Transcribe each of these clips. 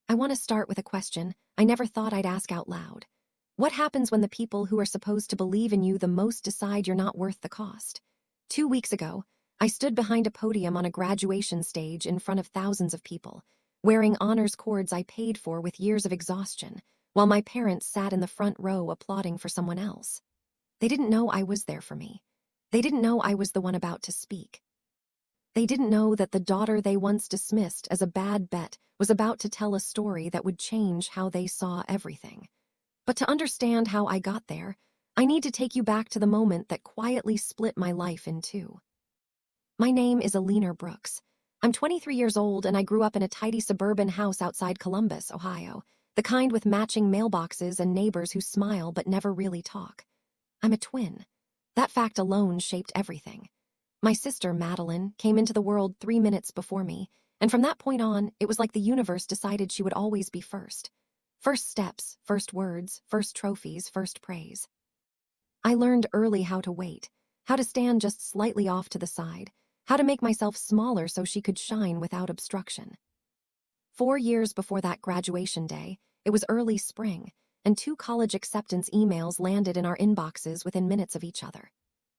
I want to start with a question I never thought I'd ask out loud. What happens when the people who are supposed to believe in you the most decide you're not worth the cost? 2 weeks ago, I stood behind a podium on a graduation stage in front of thousands of people, wearing honors cords I paid for with years of exhaustion, while my parents sat in the front row applauding for someone else. They didn't know I was there for me. They didn't know I was the one about to speak. They didn't know that the daughter they once dismissed as a bad bet was about to tell a story that would change how they saw everything. But to understand how I got there, I need to take you back to the moment that quietly split my life in two. My name is Alina Brooks. I'm 23 years old and I grew up in a tidy suburban house outside Columbus, Ohio, the kind with matching mailboxes and neighbors who smile but never really talk. I'm a twin. That fact alone shaped everything. My sister, Madeline, came into the world 3 minutes before me, and from that point on, it was like the universe decided she would always be first. First steps, first words, first trophies, first praise. I learned early how to wait, how to stand just slightly off to the side, how to make myself smaller so she could shine without obstruction. 4 years before that graduation day, it was early spring, and 2 college acceptance emails landed in our inboxes within minutes of each other.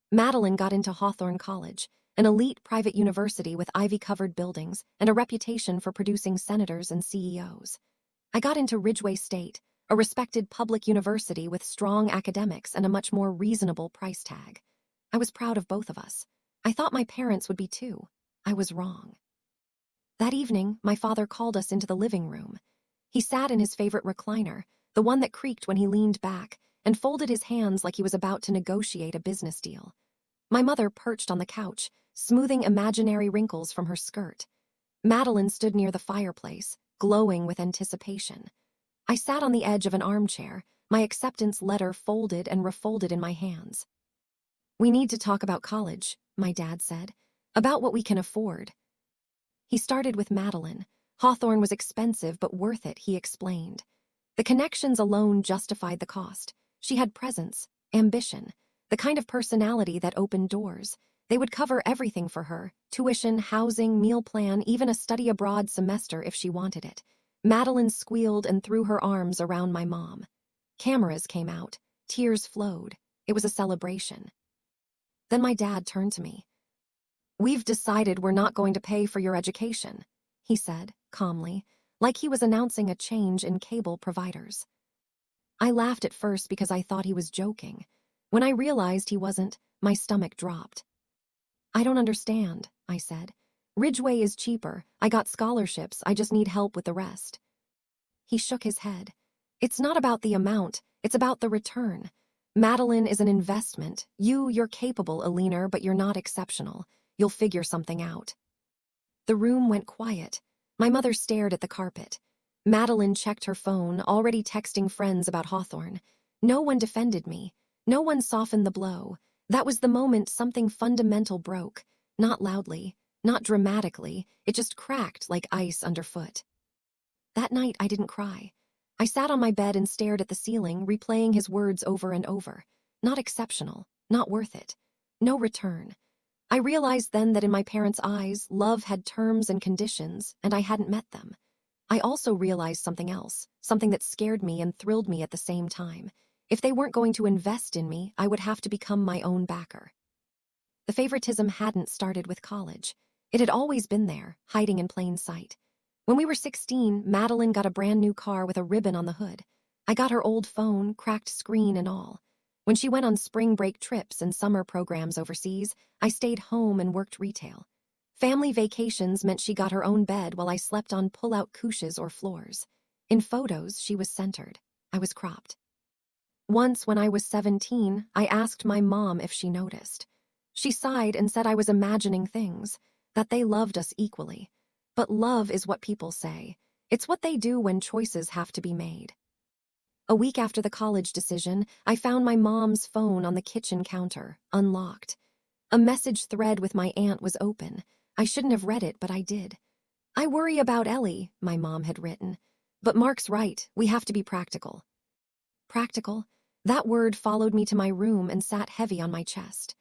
Madeline got into Hawthorne College, an elite private university with ivy-covered buildings and a reputation for producing senators and CEOs. I got into Ridgeway State, a respected public university with strong academics and a much more reasonable price tag. I was proud of both of us. I thought my parents would be too. I was wrong. That evening, my father called us into the living room. He sat in his favorite recliner, the one that creaked when he leaned back, and folded his hands like he was about to negotiate a business deal. My mother perched on the couch, smoothing imaginary wrinkles from her skirt. Madeline stood near the fireplace, glowing with anticipation. I sat on the edge of an armchair, my acceptance letter folded and refolded in my hands. "We need to talk about college," my dad said, "about what we can afford." He started with Madeline. Hawthorne was expensive but worth it, he explained. The connections alone justified the cost. She had presence, ambition, the kind of personality that opened doors. They would cover everything for her: tuition, housing, meal plan, even a study abroad semester if she wanted it. Madeline squealed and threw her arms around my mom. Cameras came out. Tears flowed. It was a celebration. Then my dad turned to me. "We've decided we're not going to pay for your education," he said, calmly, like he was announcing a change in cable providers. I laughed at first because I thought he was joking. When I realized he wasn't, my stomach dropped. "I don't understand," I said. "Ridgeway is cheaper. I got scholarships. I just need help with the rest." He shook his head. "It's not about the amount. It's about the return. Madeline is an investment. You're capable, Alina, but you're not exceptional. You'll figure something out." The room went quiet. My mother stared at the carpet. Madeline checked her phone, already texting friends about Hawthorne. No one defended me. No one softened the blow. That was the moment something fundamental broke. Not loudly, not dramatically. It just cracked like ice underfoot. That night, I didn't cry. I sat on my bed and stared at the ceiling, replaying his words over and over. Not exceptional, not worth it. No return. I realized then that in my parents' eyes, love had terms and conditions, and I hadn't met them. I also realized something else, something that scared me and thrilled me at the same time. If they weren't going to invest in me, I would have to become my own backer. The favoritism hadn't started with college. It had always been there, hiding in plain sight. When we were 16, Madeline got a brand new car with a ribbon on the hood. I got her old phone, cracked screen and all. When she went on spring break trips and summer programs overseas, I stayed home and worked retail. Family vacations meant she got her own bed while I slept on pull-out couches or floors. In photos, she was centered. I was cropped. Once, when I was 17, I asked my mom if she noticed. She sighed and said I was imagining things, that they loved us equally. But love is what people say. It's what they do when choices have to be made. A week after the college decision, I found my mom's phone on the kitchen counter, unlocked. A message thread with my aunt was open. I shouldn't have read it, but I did. "I worry about Ellie," my mom had written. "But Mark's right, we have to be practical." Practical? That word followed me to my room and sat heavy on my chest.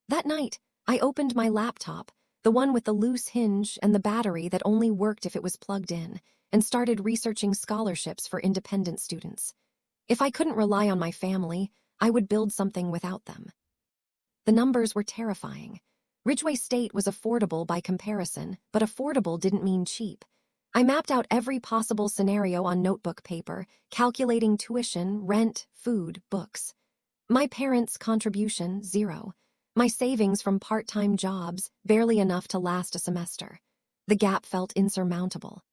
That night, I opened my laptop, the one with the loose hinge and the battery that only worked if it was plugged in, and started researching scholarships for independent students. If I couldn't rely on my family, I would build something without them. The numbers were terrifying. Ridgeway State was affordable by comparison, but affordable didn't mean cheap. I mapped out every possible scenario on notebook paper, calculating tuition, rent, food, books. My parents' contribution, zero. My savings from part-time jobs, barely enough to last a semester. The gap felt insurmountable.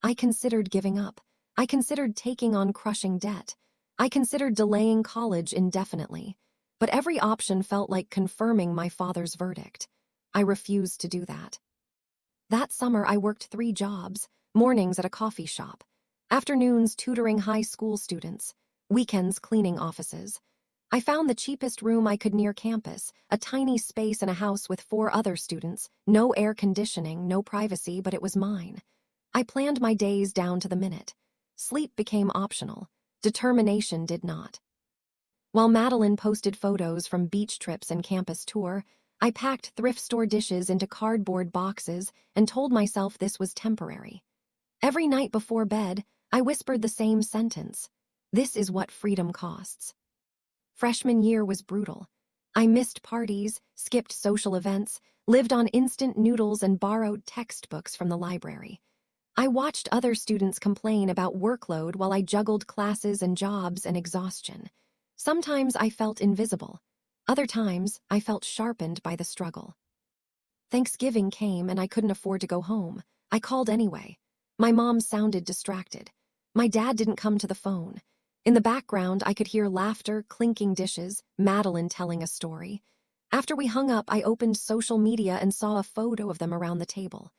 I considered giving up. I considered taking on crushing debt. I considered delaying college indefinitely. But every option felt like confirming my father's verdict. I refused to do that. That summer, I worked 3 jobs, mornings at a coffee shop, afternoons tutoring high school students, weekends cleaning offices. I found the cheapest room I could near campus, a tiny space in a house with 4 other students, no air conditioning, no privacy, but it was mine. I planned my days down to the minute. Sleep became optional. Determination did not. While Madeline posted photos from beach trips and campus tour, I packed thrift store dishes into cardboard boxes and told myself this was temporary. Every night before bed, I whispered the same sentence. This is what freedom costs. Freshman year was brutal. I missed parties, skipped social events, lived on instant noodles and borrowed textbooks from the library. I watched other students complain about workload while I juggled classes and jobs and exhaustion. Sometimes I felt invisible. Other times, I felt sharpened by the struggle. Thanksgiving came and I couldn't afford to go home. I called anyway. My mom sounded distracted. My dad didn't come to the phone. In the background, I could hear laughter, clinking dishes, Madeline telling a story. After we hung up, I opened social media and saw a photo of them around the table.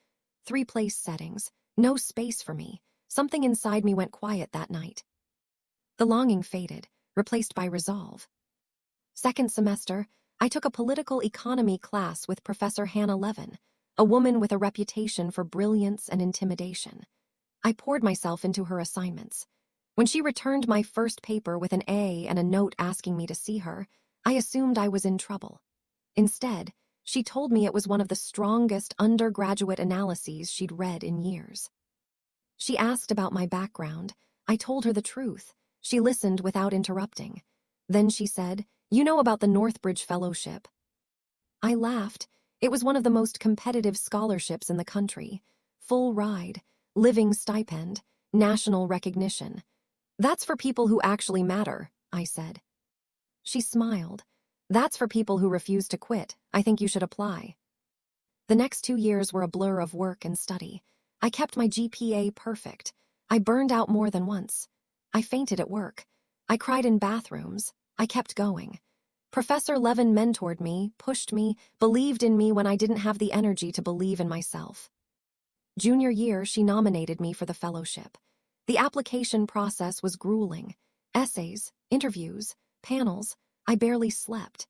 3 place settings, no space for me. Something inside me went quiet that night. The longing faded, replaced by resolve. Second semester, I took a political economy class with Professor Hannah Levin, a woman with a reputation for brilliance and intimidation. I poured myself into her assignments. When she returned my first paper with an A and a note asking me to see her, I assumed I was in trouble. Instead, she told me it was one of the strongest undergraduate analyses she'd read in years. She asked about my background. I told her the truth. She listened without interrupting. Then she said, "You know about the Northbridge Fellowship." I laughed. It was one of the most competitive scholarships in the country. Full ride, living stipend, national recognition. "That's for people who actually matter," I said. She smiled. "That's for people who refuse to quit. I think you should apply." The next 2 years were a blur of work and study. I kept my GPA perfect. I burned out more than once. I fainted at work. I cried in bathrooms. I kept going. Professor Levin mentored me, pushed me, believed in me when I didn't have the energy to believe in myself. Junior year, she nominated me for the fellowship. The application process was grueling. Essays, interviews, panels. I barely slept.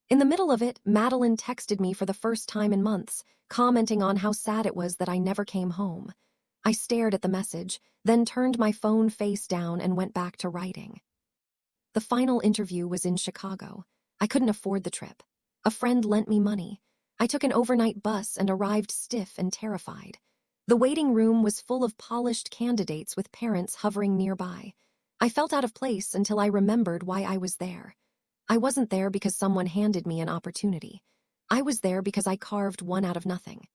In the middle of it, Madeline texted me for the first time in months, commenting on how sad it was that I never came home. I stared at the message, then turned my phone face down and went back to writing. The final interview was in Chicago. I couldn't afford the trip. A friend lent me money. I took an overnight bus and arrived stiff and terrified. The waiting room was full of polished candidates with parents hovering nearby. I felt out of place until I remembered why I was there. I wasn't there because someone handed me an opportunity. I was there because I carved one out of nothing.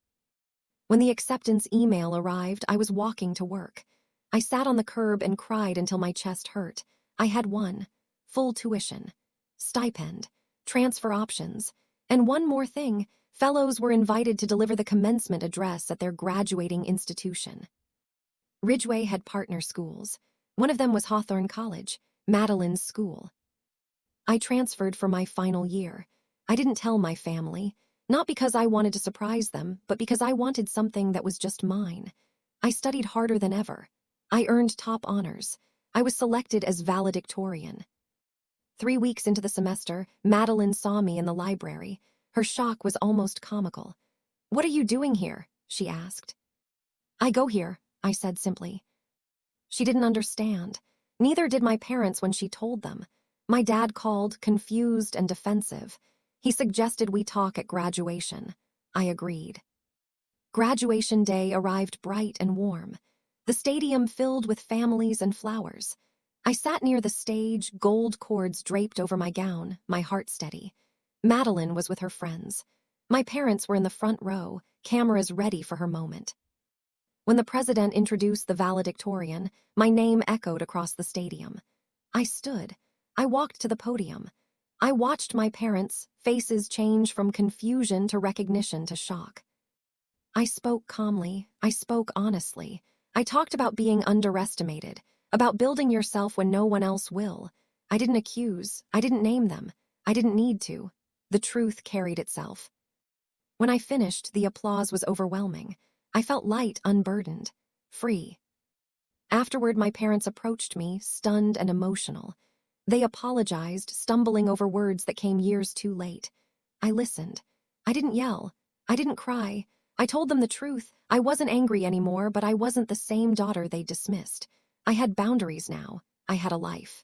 When the acceptance email arrived, I was walking to work. I sat on the curb and cried until my chest hurt. I had one: full tuition, stipend, transfer options, and one more thing: fellows were invited to deliver the commencement address at their graduating institution. Ridgeway had partner schools. One of them was Hawthorne College, Madeline's school. I transferred for my final year. I didn't tell my family, not because I wanted to surprise them, but because I wanted something that was just mine. I studied harder than ever. I earned top honors. I was selected as valedictorian. 3 weeks into the semester, Madeline saw me in the library. Her shock was almost comical. "What are you doing here?" she asked. "I go here," I said simply. She didn't understand. Neither did my parents when she told them. My dad called, confused and defensive. He suggested we talk at graduation. I agreed. Graduation day arrived bright and warm. The stadium filled with families and flowers. I sat near the stage, gold cords draped over my gown, my heart steady. Madeline was with her friends. My parents were in the front row, cameras ready for her moment. When the president introduced the valedictorian, my name echoed across the stadium. I stood. I walked to the podium. I watched my parents' faces change from confusion to recognition to shock. I spoke calmly. I spoke honestly. I talked about being underestimated, about building yourself when no one else will. I didn't accuse. I didn't name them. I didn't need to. The truth carried itself. When I finished, the applause was overwhelming. I felt light, unburdened, free. Afterward, my parents approached me, stunned and emotional. They apologized, stumbling over words that came years too late. I listened. I didn't yell. I didn't cry. I told them the truth. I wasn't angry anymore, but I wasn't the same daughter they dismissed. I had boundaries now. I had a life.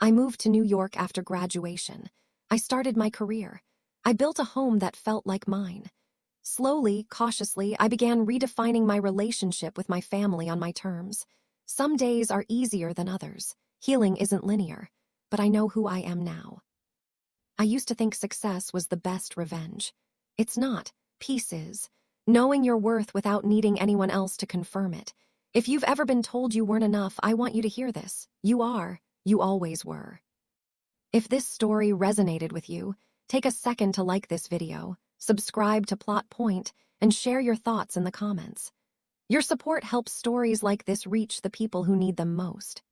I moved to New York after graduation. I started my career. I built a home that felt like mine. Slowly, cautiously, I began redefining my relationship with my family on my terms. Some days are easier than others. Healing isn't linear, but I know who I am now. I used to think success was the best revenge. It's not. Peace is. Knowing your worth without needing anyone else to confirm it. If you've ever been told you weren't enough, I want you to hear this. You are. You always were. If this story resonated with you, take a second to like this video, subscribe to Plot Point, and share your thoughts in the comments. Your support helps stories like this reach the people who need them most.